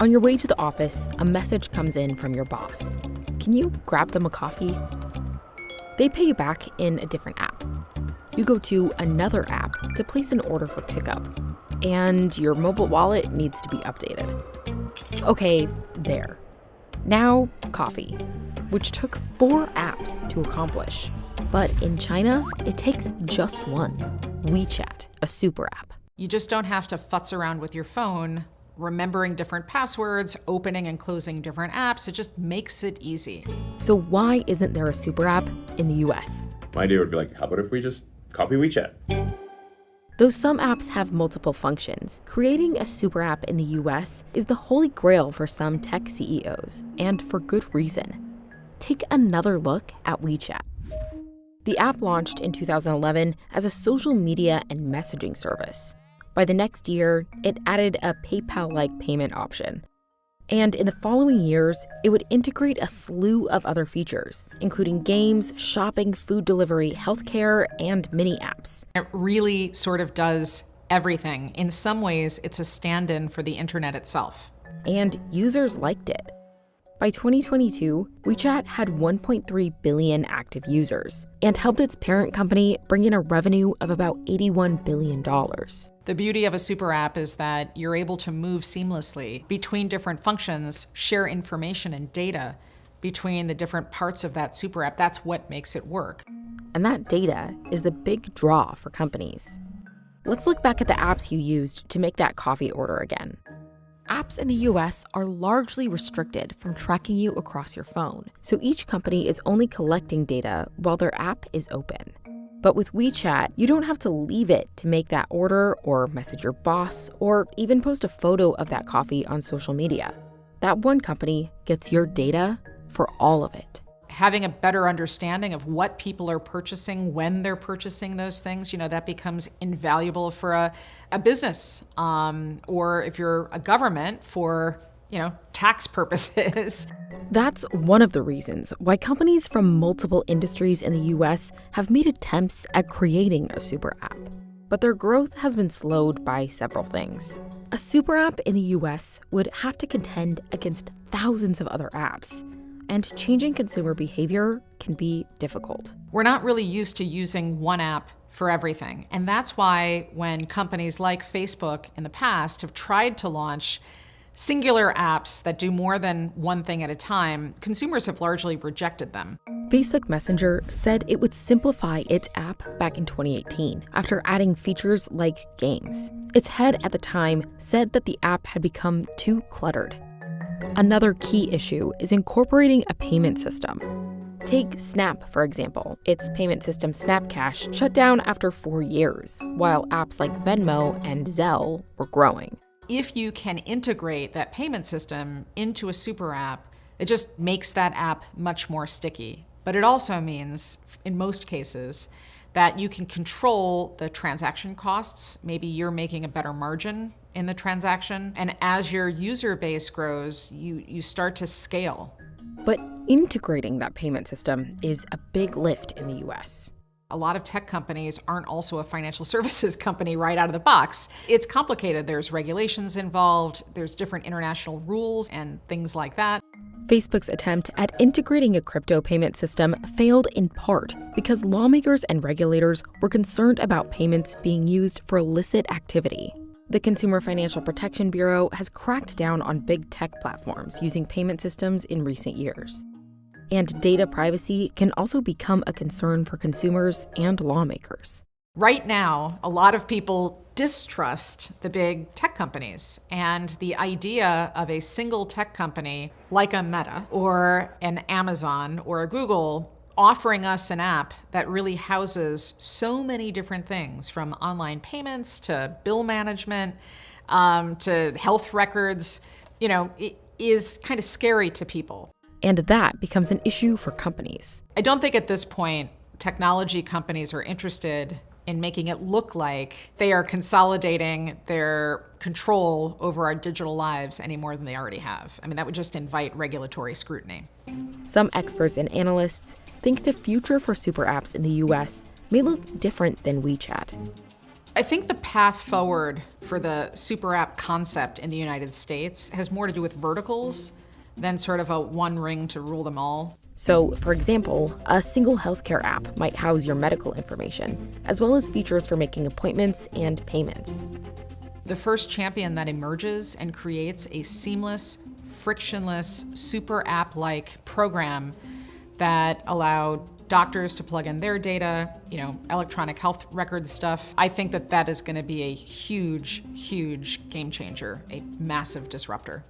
On your way to the office, a message comes in from your boss. Can you grab them a coffee? They pay you back in a different app. You go to another app to place an order for pickup, and your mobile wallet needs to be updated. Okay, there. Now, coffee, which took 4 apps to accomplish. But in China, it takes just one, WeChat, a super app. You just don't have to futz around with your phone, remembering different passwords, opening and closing different apps. It just makes it easy. So why isn't there a super app in the US? My idea would be like, how about if we just copy WeChat? Though some apps have multiple functions, creating a super app in the US is the holy grail for some tech CEOs, and for good reason. Take another look at WeChat. The app launched in 2011 as a social media and messaging service. By the next year, it added a PayPal-like payment option. And in the following years, it would integrate a slew of other features, including games, shopping, food delivery, healthcare, and mini apps. It really sort of does everything. In some ways, it's a stand-in for the internet itself. And users liked it. By 2022, WeChat had 1.3 billion active users and helped its parent company bring in a revenue of about $81 billion. The beauty of a super app is that you're able to move seamlessly between different functions, share information and data between the different parts of that super app. That's what makes it work. And that data is the big draw for companies. Let's look back at the apps you used to make that coffee order again. Apps in the US are largely restricted from tracking you across your phone, so each company is only collecting data while their app is open. But with WeChat, you don't have to leave it to make that order or message your boss or even post a photo of that coffee on social media. That one company gets your data for all of it. Having a better understanding of what people are purchasing, when they're purchasing those things, that becomes invaluable for a business, or if you're a government for, tax purposes. That's one of the reasons why companies from multiple industries in the US have made attempts at creating a super app. But their growth has been slowed by several things. A super app in the US would have to contend against thousands of other apps. And changing consumer behavior can be difficult. We're not really used to using one app for everything. And that's why when companies like Facebook in the past have tried to launch singular apps that do more than one thing at a time, consumers have largely rejected them. Facebook Messenger said it would simplify its app back in 2018 after adding features like games. Its head at the time said that the app had become too cluttered. Another key issue is incorporating a payment system. Take Snap, for example. Its payment system, SnapCash, shut down after 4 years, while apps like Venmo and Zelle were growing. If you can integrate that payment system into a super app, it just makes that app much more sticky. But it also means, in most cases, that you can control the transaction costs. Maybe you're making a better margin in the transaction. And as your user base grows, you start to scale. But integrating that payment system is a big lift in the US. A lot of tech companies aren't also a financial services company right out of the box. It's complicated. There's regulations involved, there's different international rules and things like that. Facebook's attempt at integrating a crypto payment system failed in part because lawmakers and regulators were concerned about payments being used for illicit activity. The Consumer Financial Protection Bureau has cracked down on big tech platforms using payment systems in recent years. And data privacy can also become a concern for consumers and lawmakers. Right now, a lot of people distrust the big tech companies, and the idea of a single tech company like a Meta or an Amazon or a Google offering us an app that really houses so many different things, from online payments to bill management to health records, it is kind of scary to people. And that becomes an issue for companies. I don't think at this point technology companies are interested in making it look like they are consolidating their control over our digital lives any more than they already have. I mean, that would just invite regulatory scrutiny. Some experts and analysts think the future for super apps in the US may look different than WeChat. I think the path forward for the super app concept in the United States has more to do with verticals than sort of a one ring to rule them all. So, for example, a single healthcare app might house your medical information, as well as features for making appointments and payments. The first champion that emerges and creates a seamless, frictionless, super app-like program that allowed doctors to plug in their data, electronic health record stuff. I think that is going to be a huge, huge game changer, a massive disruptor.